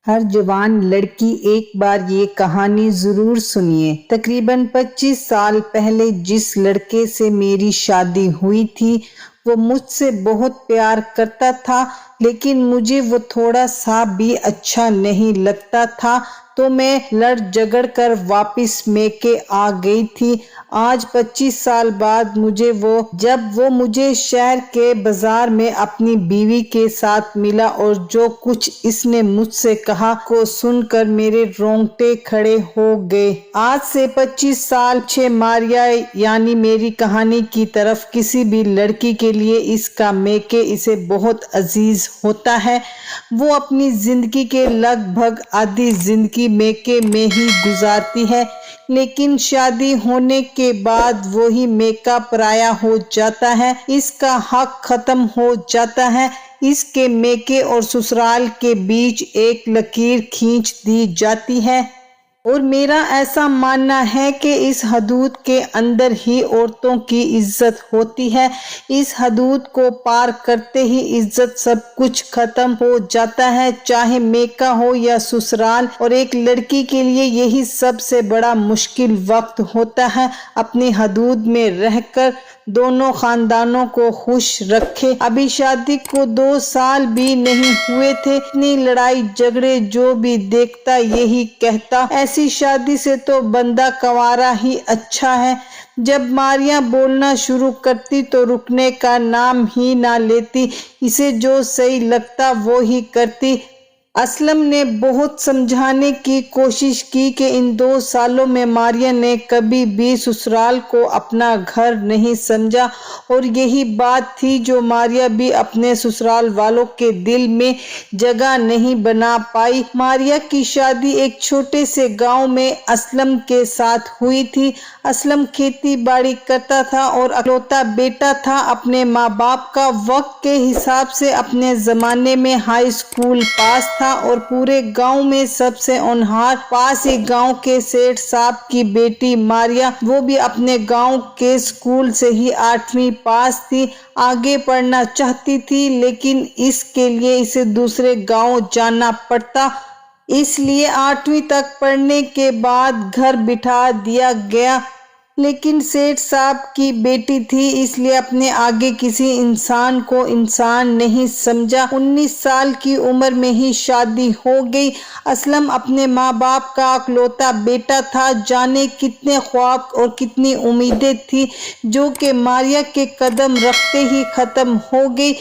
ہر جوان لڑکی ایک بار یہ کہانی ضرور سنیے۔ تقریباً 25 سال پہلے جس لڑکے سے میری شادی ہوئی تھی وہ مجھ سے بہت پیار کرتا تھا، لیکن مجھے وہ تھوڑا سا بھی اچھا نہیں لگتا تھا، تو میں لڑ جھگڑ کر واپس میکے آ گئی تھی۔ آج 25 سال بعد جب وہ مجھے شہر کے بازار میں اپنی بیوی کے ساتھ ملا اور جو کچھ اس نے مجھ سے کہا کو سن کر میرے رونگٹے کھڑے ہو گئے۔ آج سے 25 سال پیچھے ماریا یعنی میری کہانی کی طرف کسی بھی لڑکی کے لیے اس کا میکے اسے بہت عزیز ہوتا ہے۔ وہ اپنی زندگی کے لگ بھگ آدھی زندگی میکے میں ہی گزارتی ہے، لیکن شادی ہونے کے بعد وہی میکہ پرایا ہو جاتا ہے، اس کا حق ختم ہو جاتا ہے، اس کے میکے اور سسرال کے بیچ ایک لکیر کھینچ دی جاتی ہے۔ اور میرا ایسا ماننا ہے کہ اس حدود کے اندر ہی عورتوں کی عزت ہوتی ہے، اس حدود کو پار کرتے ہی عزت سب کچھ ختم ہو جاتا ہے، چاہے میکہ ہو یا سسرال۔ اور ایک لڑکی کے لیے یہی سب سے بڑا مشکل وقت ہوتا ہے، اپنی حدود میں رہ کر دونوں خاندانوں کو خوش رکھے۔ ابھی شادی کو 2 سال بھی نہیں ہوئے تھے، اتنی لڑائی جھگڑے، جو بھی دیکھتا یہی کہتا ایسی شادی سے تو بندہ کنوارا ہی اچھا ہے۔ جب ماریا بولنا شروع کرتی تو رکنے کا نام ہی نہ لیتی، اسے جو صحیح لگتا وہی کرتی۔ اسلم نے بہت سمجھانے کی کوشش کی کہ ان 2 سالوں میں ماریا نے کبھی بھی سسرال کو اپنا گھر نہیں سمجھا، اور یہی بات تھی جو ماریا بھی اپنے سسرال والوں کے دل میں جگہ نہیں بنا پائی۔ ماریا کی شادی ایک چھوٹے سے گاؤں میں اسلم کے ساتھ ہوئی تھی۔ اسلم کھیتی باڑی کرتا تھا اور اکلوتا بیٹا تھا اپنے ماں باپ کا۔ وقت کے حساب سے اپنے زمانے میں ہائی اسکول پاس تھا اور پورے گاؤں میں سب سے ہونہار۔ پاس ہی گاؤں کے سیٹھ صاحب کی بیٹی ماریا، وہ بھی اپنے گاؤں کے اسکول سے ہی 8ویں پاس تھی۔ آگے پڑھنا چاہتی تھی، لیکن اس کے لیے اسے دوسرے گاؤں جانا پڑتا، اس لیے 8ویں تک پڑھنے کے بعد گھر بٹھا دیا گیا۔ لیکن سیٹھ صاحب کی بیٹی تھی، اس لیے اپنے آگے کسی انسان کو انسان نہیں سمجھا۔ 19 سال کی عمر میں ہی شادی ہو گئی۔ اسلم اپنے ماں باپ کا اکلوتا بیٹا تھا، جانے کتنے خواب اور کتنی امیدیں تھی جو کہ ماریا کے قدم رکھتے ہی ختم ہو گئی۔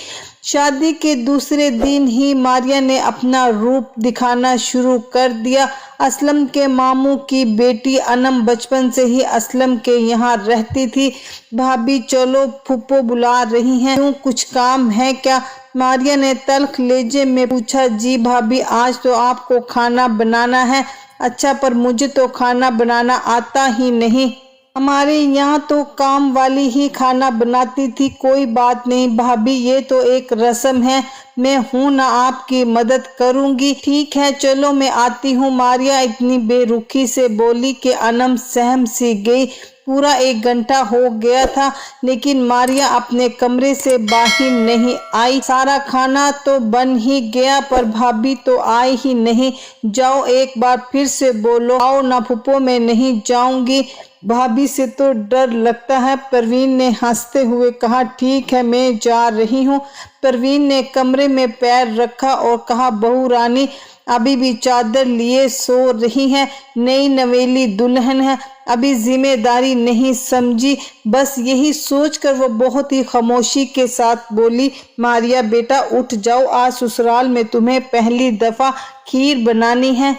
شادی کے دوسرے دن ہی ماریا نے اپنا روپ دکھانا شروع کر دیا۔ اسلم کے ماموں کی بیٹی انم بچپن سے ہی اسلم کے یہاں رہتی تھی۔ بھابھی چلو، پھوپھو بلا رہی ہیں، کیوں کچھ کام ہے کیا؟ ماریا نے تلخ لہجے میں پوچھا۔ جی بھابھی، آج تو آپ کو کھانا بنانا ہے۔ اچھا، پر مجھے تو کھانا بنانا آتا ہی نہیں۔ ہمارے یہاں تو کام والی ہی کھانا بناتی تھی۔ کوئی بات نہیں بھابھی، یہ تو ایک رسم ہے، میں ہوں نا آپ کی مدد کروں گی۔ ٹھیک ہے، چلو میں آتی ہوں، ماریا اتنی بے رخی سے بولی کہ انم سہم سی گئی۔ پورا 1 گھنٹہ ہو گیا تھا، لیکن ماریا اپنے کمرے سے باہر نہیں آئی۔ سارا کھانا تو بن ہی گیا، پر بھابھی تو آئی ہی نہیں۔ جاؤ، ایک بار پھر سے بولو، آؤ نا پھوپھو، میں نہیں جاؤں گی، بھابھی سے تو ڈر لگتا ہے۔ پروین نے ہنستے ہوئے کہا، ٹھیک ہے، میں جا رہی ہوں۔ پروین نے کمرے میں پیر رکھا اور کہا، بہو رانی ابھی بھی چادر لیے سو رہی ہیں، نئی نویلی دلہن ہے، ابھی ذمہ داری نہیں سمجھی۔ بس یہی سوچ کر وہ بہت ہی خاموشی کے ساتھ بولی، ماریا بیٹا اٹھ جاؤ، آج سسرال میں تمہیں پہلی دفعہ کھیر بنانی ہے۔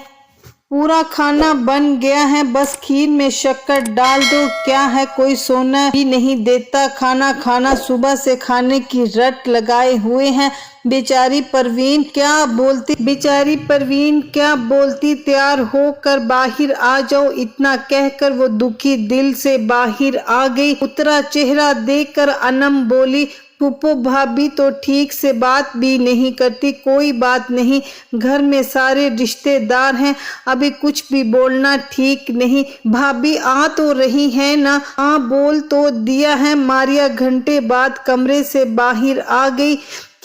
پورا کھانا بن گیا ہے، بس کھیر میں شکر ڈال دو۔ کیا ہے، کوئی سونا بھی نہیں دیتا کھانا کھانا، صبح سے کھانے کی رٹ لگائے ہوئے ہیں۔ بیچاری پروین کیا بولتی، تیار ہو کر باہر آ جاؤ، اتنا کہہ کر وہ دکھی دل سے باہر آ گئی۔ اترا چہرہ دیکھ کر انم بولی، پھوپھو بھابھی تو ٹھیک سے بات بھی نہیں کرتی۔ کوئی بات نہیں، گھر میں سارے رشتے دار ہیں، ابھی کچھ بھی بولنا ٹھیک نہیں۔ بھابھی آ تو رہی ہیں نا؟ ہاں، بول تو دیا ہے۔ ماریا گھنٹے بعد کمرے سے باہر آ گئی۔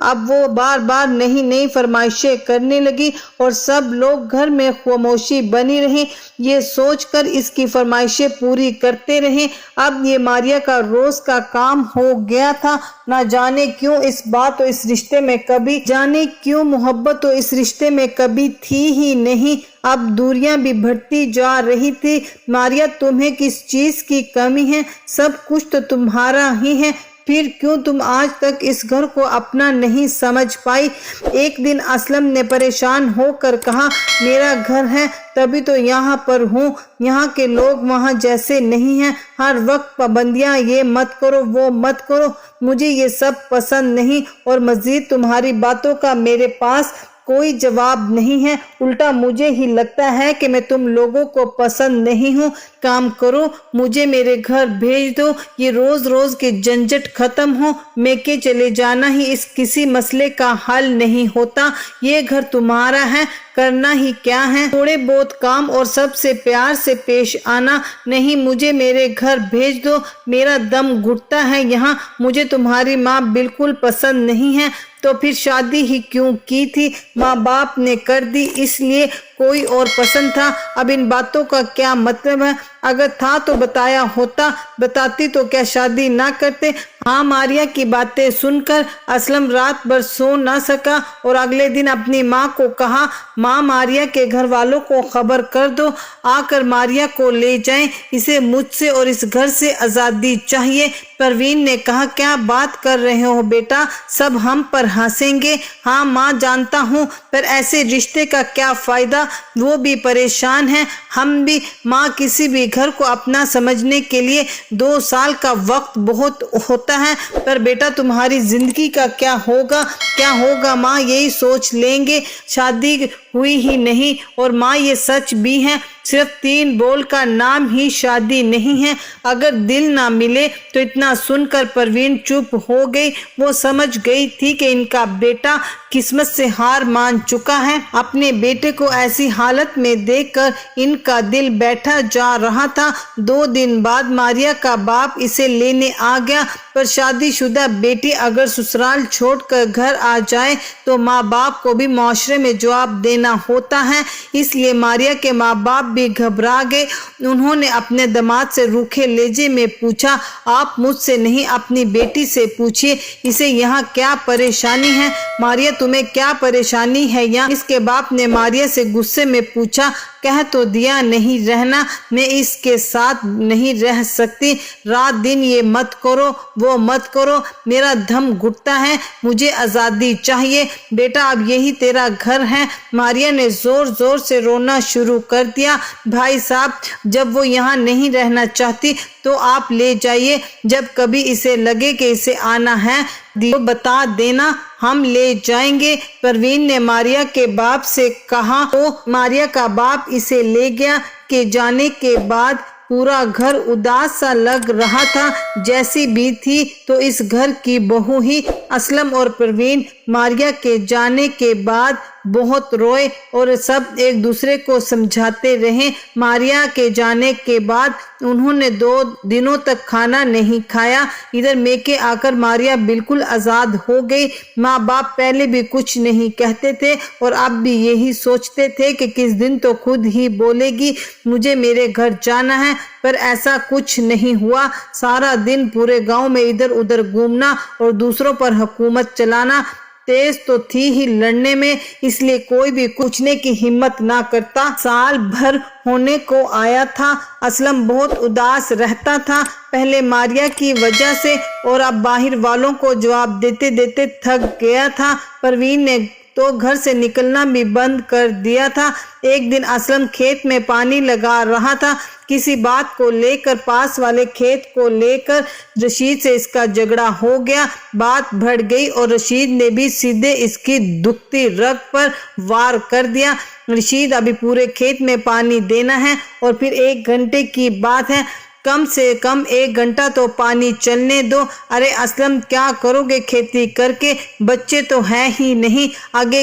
اب وہ بار بار نئی فرمائشیں کرنے لگی اور سب لوگ گھر میں خاموشی بنی رہی، یہ سوچ کر اس کی فرمائشیں پوری کرتے رہے۔ اب یہ ماریا کا روز کا کام ہو گیا تھا۔ نہ جانے کیوں اس بات و اس رشتے میں کبھی جانے کیوں محبت و اس رشتے میں کبھی تھی ہی نہیں، اب دوریاں بھی بڑھتی جا رہی تھی۔ ماریا تمہیں کس چیز کی کمی ہے؟ سب کچھ تو تمہارا ہی ہے، پھر کیوں تم آج تک اس گھر کو اپنا نہیں سمجھ پائی؟ ایک دن اسلم نے پریشان ہو کر کہا، میرا گھر ہے تبھی تو یہاں پر ہوں، یہاں کے لوگ وہاں جیسے نہیں ہیں، ہر وقت پابندیاں، یہ مت کرو وہ مت کرو، مجھے یہ سب پسند نہیں، اور مزید تمہاری باتوں کا میرے پاس کوئی جواب نہیں ہے، الٹا مجھے ہی لگتا ہے کہ میں تم لوگوں کو پسند نہیں ہوں۔ کام کرو، مجھے میرے گھر بھیج دو، یہ روز روز کے جھنجٹ ختم ہو، میکے چلے جانا ہی اس کسی مسئلے کا حل نہیں ہوتا، یہ گھر تمہارا ہے، کرنا ہی کیا ہے، تھوڑے بہت کام اور سب سے پیار سے پیش آنا۔ نہیں، مجھے میرے گھر بھیج دو، میرا دم گھٹتا ہے یہاں، مجھے تمہاری ماں بالکل پسند نہیں ہے، تو پھر شادی ہی کیوں کی تھی؟ ماں باپ نے کر دی اس لیے کوئی اور پسند تھا؟ اب ان باتوں کا کیا مطلب ہے؟ اگر تھا تو بتایا ہوتا، بتاتی تو کیا شادی نہ کرتے؟ ہاں، ماریا کی باتیں سن کر اسلم رات بھر سو نہ سکا اور اگلے دن اپنی ماں کو کہا، ماں ماریا کے گھر والوں کو خبر کر دو، آ کر ماریا کو لے جائیں، اسے مجھ سے اور اس گھر سے آزادی چاہیے۔ پروین نے کہا، کیا بات کر رہے ہو بیٹا، سب ہم پر ہنسیں گے۔ ہاں ماں جانتا ہوں، پر ایسے رشتے کا کیا فائدہ، وہ بھی پریشان ہیں، ہم بھی۔ ماں کسی بھی گھر کو اپنا سمجھنے کے لیے 2 سال کا وقت بہت ہوتا ہے، پر بیٹا تمہاری زندگی کا کیا ہوگا ماں، یہی سوچ لیں گے، شادی ہوئی ہی نہیں۔ اور ماں یہ سچ بھی ہے، صرف 3 بول کا نام ہی شادی نہیں ہے، اگر دل نہ ملے تو۔ اتنا سن کر پروین چپ ہو گئی، وہ سمجھ گئی تھی کہ ان کا بیٹا قسمت سے ہار مان چکا ہے۔ اپنے بیٹے کو ایسی حالت میں دیکھ کر ان کا دل بیٹھا جا رہا تھا۔ 2 دن بعد ماریا کا باپ اسے لینے آ گیا، پر شادی شدہ بیٹی اگر سسرال چھوڑ کر گھر آ جائے تو ماں باپ کو بھی معاشرے میں جواب دینا ہوتا ہے، اس لیے ماریا کے ماں باپ بھی گھبرا گئے۔ انہوں نے اپنے داماد سے روکھے لہجے میں پوچھا، آپ مجھ سے نہیں اپنی بیٹی سے پوچھیے، اسے یہاں کیا پریشانی ہے؟ ماریا تمہیں کیا پریشانی ہے یہاں؟ اس کے باپ نے ماریا سے غصے میں پوچھا، کہہ تو دیا نہیں رہنا، میں اس کے ساتھ نہیں رہ سکتی، رات دن یہ مت کرو وہ مت کرو، میرا دم گھٹتا ہے، مجھے آزادی چاہیے۔ بیٹا اب یہی تیرا گھر ہے۔ ماریا نے زور زور سے رونا شروع کر دیا۔ بھائی صاحب، جب وہ یہاں نہیں رہنا چاہتی تو آپ لے جائیے، جب کبھی اسے لگے کہ اسے آنا ہے تو بتا دینا، ہم لے جائیں گے۔ پروین نے ماریا کے باپ سے کہا تو ماریا کا باپ اسے لے گیا کہ جانے کے بعد پورا گھر اداس سا لگ رہا تھا، جیسی بھی تھی تو اس گھر کی بہو ہی۔ اسلم اور پروین ماریا کے جانے کے بعد بہت روئے اور سب ایک دوسرے کو سمجھاتے رہے۔ ماریا کے جانے کے بعد انہوں نے 2 دنوں تک کھانا نہیں کھایا۔ ادھر میکے آ کر ماریا بالکل آزاد ہو گئی۔ ماں باپ پہلے بھی کچھ نہیں کہتے تھے اور اب بھی یہی سوچتے تھے کہ کس دن تو خود ہی بولے گی، مجھے میرے گھر جانا ہے، پر ایسا کچھ نہیں ہوا۔ سارا دن پورے گاؤں میں ادھر ادھر گھومنا اور دوسروں پر حکومت چلانا، تیز تو تھی ہی لڑنے میں، اس لیے کوئی بھی پوچھنے کی ہمت نہ کرتا۔ سال بھر ہونے کو آیا تھا، اسلم بہت اداس رہتا تھا، پہلے ماریا کی وجہ سے اور اب باہر والوں کو جواب دیتے دیتے تھک گیا تھا۔ پروین نے تو گھر سے نکلنا بھی بند کر دیا تھا۔ ایک دن اسلم کھیت میں پانی لگا رہا تھا، کسی بات کو لے کر پاس والے کھیت کو لے کر رشید سے اس کا جھگڑا ہو گیا، بات بڑھ گئی اور رشید نے بھی سیدھے اس کی دکھتی رگ پر وار کر دیا۔ رشید، ابھی پورے کھیت میں پانی دینا ہے اور پھر 1 گھنٹے کی بات ہے، کم سے کم 1 گھنٹہ تو پانی چلنے دو۔ ارے اسلم، کیا کرو گے کھیتی کر کے، بچے تو ہیں ہی نہیں، آگے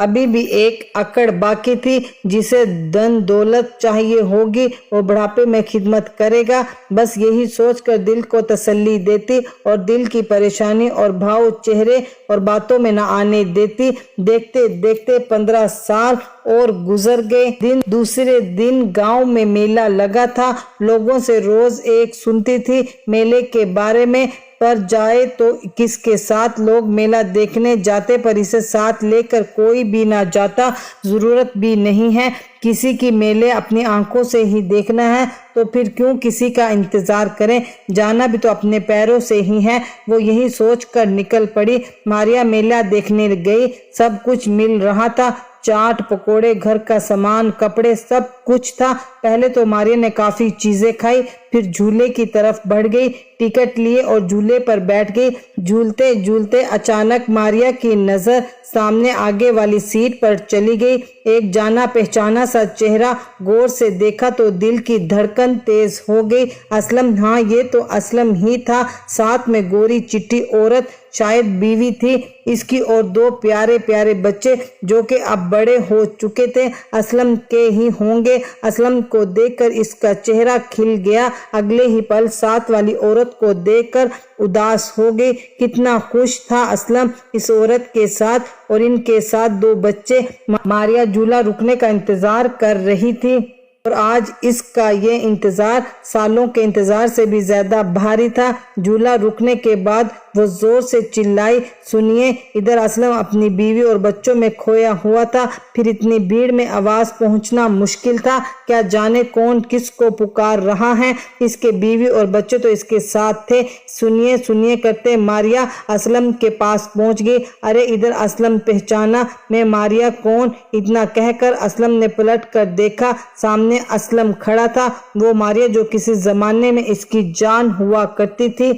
ابھی بھی ایک اکڑ باقی تھی، جسے دن دولت چاہیے ہوگی وہ بڑھاپے میں خدمت کرے گا، بس یہی سوچ کر دل کو تسلی دیتی اور دل کی پریشانی اور بھاؤ چہرے اور باتوں میں نہ آنے دیتی۔ دیکھتے دیکھتے 15 سال اور گزر گئے۔ دوسرے دن گاؤں میں میلہ لگا تھا، لوگوں سے روز ایک سنتی تھی میلے کے بارے میں، پر جائے تو کس کے ساتھ لوگ میلہ دیکھنے جاتے، پر اسے ساتھ لے کر کوئی بھی نہ جاتا، ضرورت بھی نہیں ہے کسی کی، میلے اپنی آنکھوں سے ہی دیکھنا ہے تو پھر کیوں کسی کا انتظار کریں، جانا بھی تو اپنے پیروں سے ہی ہے۔ وہ یہی سوچ کر نکل پڑی۔ ماریا میلہ دیکھنے گئی، سب کچھ مل رہا تھا، چاٹ پکوڑے، گھر کا سامان، کپڑے، سب کچھ تھا۔ پہلے تو ماریا نے کافی چیزیں کھائی، پھر جھولے کی طرف بڑھ گئی، ٹکٹ لیے اور جھولے پر بیٹھ گئی۔ جھولتے جھولتے اچانک ماریا کی نظر سامنے آگے والی سیٹ پر چلی گئی۔ ایک جانا پہچانا سا چہرہ غور سے دیکھا تو دل کی دھڑکن تیز ہو گئی۔ اسلم، ہاں یہ تو اسلم ہی تھا، ساتھ میں گوری چٹی عورت، شاید بیوی تھی اس کی، اور 2 پیارے پیارے بچے جو کہ اب بڑے ہو چکے تھے، اسلم کے ہی ہوں گے۔ اسلم کو دیکھ کر اس کا چہرہ کھل گیا، اگلے ہی پل ساتھ والی عورت کو دیکھ کر اداس ہو گئی۔ کتنا خوش تھا اسلم اس عورت کے ساتھ، اور ان کے ساتھ 2 بچے۔ ماریا جھولا رکنے کا انتظار کر رہی تھی، اور آج اس کا یہ انتظار سالوں کے انتظار سے بھی زیادہ بھاری تھا۔ جھولا رکنے کے بعد وہ زور سے چلائی، سنیے! ادھر اسلم اپنی بیوی اور بچوں میں کھویا ہوا تھا، پھر اتنی بھیڑ میں آواز پہنچنا مشکل تھا، کیا جانے کون کس کو پکار رہا ہے۔ اس کے بیوی اور بچے تو اس کے ساتھ تھے۔ سنیے سنیے کرتے ماریا اسلم کے پاس پہنچ گئی۔ ارے ادھر اسلم، پہچانا میں ماریا کون؟ اتنا کہہ کر اسلم نے پلٹ کر دیکھا، سامنے اسلم کھڑا تھا، وہ ماریا جو کسی زمانے میں اس کی جان ہوا کرتی تھی،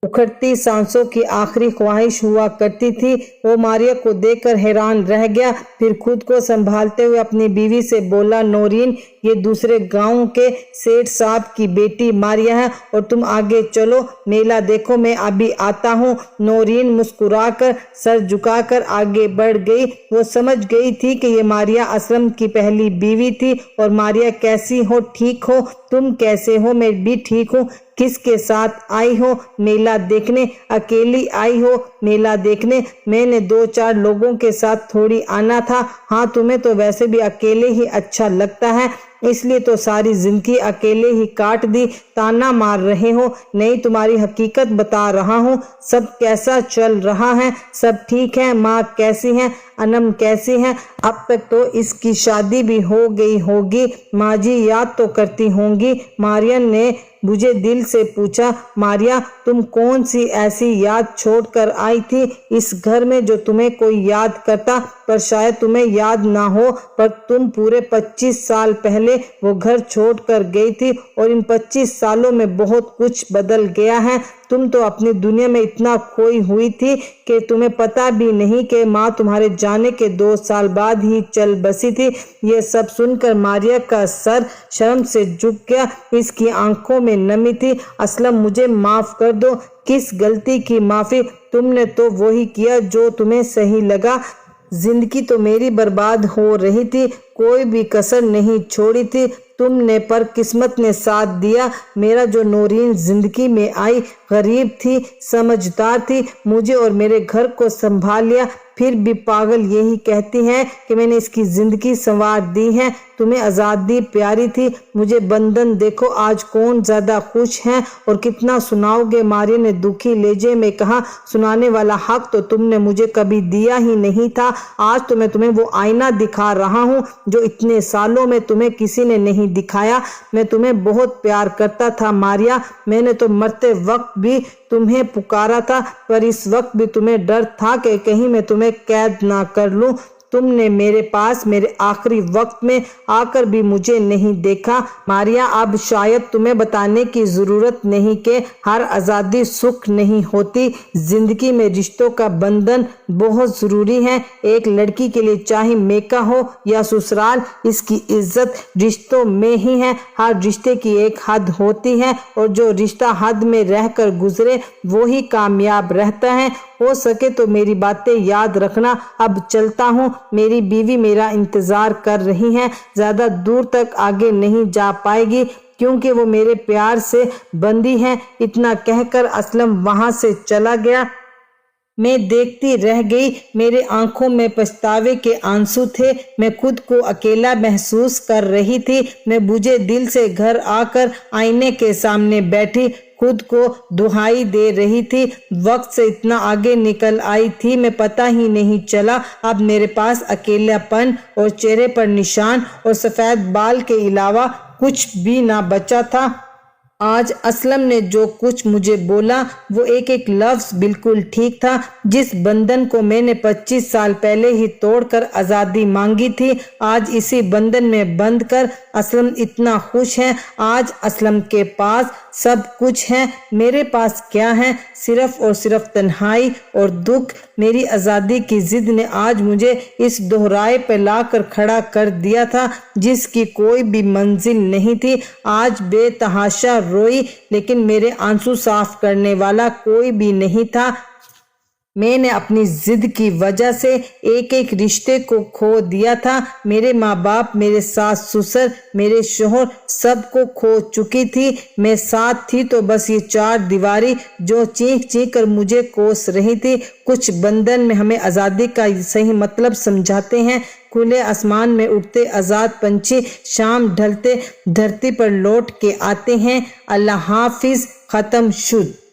اکھڑتی سانسوں کی آخری خواہش ہوا کرتی تھی۔ وہ ماریا کو دیکھ کر حیران رہ گیا، پھر خود کو سنبھالتے ہوئے اپنی بیوی سے بولا، نورین، یہ دوسرے گاؤں کے سیٹھ صاحب کی بیٹی ماریا ہے، اور تم آگے چلو، میلہ دیکھو، میں ابھی آتا ہوں۔ نورین مسکرا کر سر جھکا کر آگے بڑھ گئی۔ وہ سمجھ گئی تھی کہ یہ ماریا اسلم کی پہلی بیوی تھی۔ اور ماریا، کیسی ہو؟ ٹھیک ہو؟ تم کیسے ہو؟ میں بھی ٹھیک ہوں۔ کس کے ساتھ آئی ہو میلہ دیکھنے؟ اکیلی آئی ہو میلہ دیکھنے؟ میں نے 2-4 لوگوں کے ساتھ تھوڑی آنا تھا۔ ہاں، تمہیں تو ویسے بھی اکیلے ہی اچھا لگتا ہے، اس لیے تو ساری زندگی اکیلے ہی کاٹ دی۔ تانا مار رہے ہو؟ نہیں، تمہاری حقیقت بتا رہا ہوں۔ سب کیسا چل رہا ہے؟ سب ٹھیک ہے؟ ماں کیسی ہے؟ انم کیسی ہے؟ اب تک تو اس کی شادی بھی ہو گئی ہوگی، ماں جی یاد تو کرتی ہوں گی؟ ماریا نے بجھے دل سے پوچھا۔ ماریا، تم کون سی ایسی یاد چھوڑ کر آئی تھی اس گھر میں جو تمہیں کوئی یاد کرتا؟ پر شاید تمہیں یاد نہ ہو، پر تم پورے 25 سال پہلے وہ گھر چھوڑ کر گئی تھی، اور ان 25 سالوں میں بہت کچھ بدل گیا ہے۔ تم تو اپنی دنیا میں اتنا کھوئی ہوئی تھی کہ تمہیں پتہ بھی نہیں کہ ماں تمہارے جانے کے 2 سال بعد ہی چل بسی تھی۔ یہ سب سن کر ماریا کا سر شرم سے جھک گیا، اس کی آنکھوں میں نمی تھی۔ اسلم، مجھے معاف کر دو۔ کس غلطی کی معافی؟ تم نے تو وہی کیا جو تمہیں صحیح لگا۔ زندگی تو میری برباد ہو رہی تھی، کوئی بھی کسر نہیں چھوڑی تھی تم نے، پر قسمت نے ساتھ دیا۔ میرا جو نورین زندگی میں آئی، غریب تھی، سمجھدار تھی، مجھے اور میرے گھر کو سنبھال لیا، پھر بھی پاگل یہی کہتی ہیں کہ میں نے اس کی زندگی سنوار دی ہے۔ تمہیں آزادی پیاری تھی، مجھے بندھن دیکھو آج کون زیادہ خوش ہیں، اور کتنا سناؤ گے؟ ماریا نے دکھی لہجے میں کہا۔ سنانے والا حق تو تم نے مجھے کبھی دیا ہی نہیں تھا، آج تو میں تمہیں وہ آئینہ دکھا رہا ہوں جو اتنے سالوں میں تمہیں کسی نے نہیں دکھایا۔ میں تمہیں بہت پیار کرتا تھا ماریا، میں نے تو مرتے وقت بھی تمہیں پکارا تھا، پر اس وقت بھی تمہیں ڈر تھا کہ کہیں میں تمہیں قید نہ کر لوں۔ تم نے میرے پاس میرے آخری وقت میں آ کر بھی مجھے نہیں دیکھا۔ ماریا، اب شاید تمہیں بتانے کی ضرورت نہیں کہ ہر آزادی سکھ نہیں ہوتی، زندگی میں رشتوں کا بندھن بہت ضروری ہے۔ ایک لڑکی کے لیے چاہے میکا ہو یا سسرال، اس کی عزت رشتوں میں ہی ہے۔ ہر رشتے کی ایک حد ہوتی ہے، اور جو رشتہ حد میں رہ کر گزرے وہی کامیاب رہتا ہے۔ ہو سکے تو میری باتیں یاد رکھنا، اب چلتا ہوں، میری بیوی میرا انتظار کر رہی ہیں، زیادہ دور تک آگے نہیں جا پائے گی کیونکہ وہ میرے پیار سے بندھی ہیں۔ اتنا کہہ کر اسلم وہاں سے چلا گیا۔ میں دیکھتی رہ گئی، میرے آنکھوں میں پچھتاوے کے آنسو تھے، میں خود کو اکیلا محسوس کر رہی تھی۔ میں بجھے دل سے گھر آ کر آئینے کے سامنے بیٹھی، خود کو دہائی دے رہی تھی۔ وقت سے اتنا آگے نکل آئی تھی میں پتہ ہی نہیں چلا۔ اب میرے پاس اکیلا پن اور چہرے پر نشان اور سفید بال کے علاوہ کچھ بھی نہ بچا تھا۔ آج اسلم نے جو کچھ مجھے بولا وہ ایک ایک لفظ بالکل ٹھیک تھا۔ جس بندھن کو میں نے 25 سال پہلے ہی توڑ کر آزادی مانگی تھی، آج اسی بندھن میں بندھ کر اسلم اتنا خوش ہے۔ آج اسلم کے پاس سب کچھ ہے، میرے پاس کیا ہے؟ صرف اور صرف تنہائی اور دکھ۔ میری آزادی کی ضد نے آج مجھے اس دوہرائے پہ لا کر کھڑا کر دیا تھا جس کی کوئی بھی منزل نہیں تھی۔ آج بے تحاشا روئی لیکن میرے آنسو صاف کرنے والا کوئی بھی نہیں تھا۔ میں نے اپنی ضد کی وجہ سے ایک ایک رشتے کو کھو دیا تھا، میرے ماں باپ، میرے ساس سسر، میرے شوہر، سب کو کھو چکی تھی۔ میں ساتھ تھی تو بس یہ چار دیواری جو چینک چینک کر مجھے کوس رہی تھی۔ کچھ بندھن میں ہمیں آزادی کا صحیح مطلب سمجھاتے ہیں۔ کھلے آسمان میں اڑتے آزاد پنچھی شام ڈھلتے دھرتی پر لوٹ کے آتے ہیں۔ اللہ حافظ۔ ختم شد۔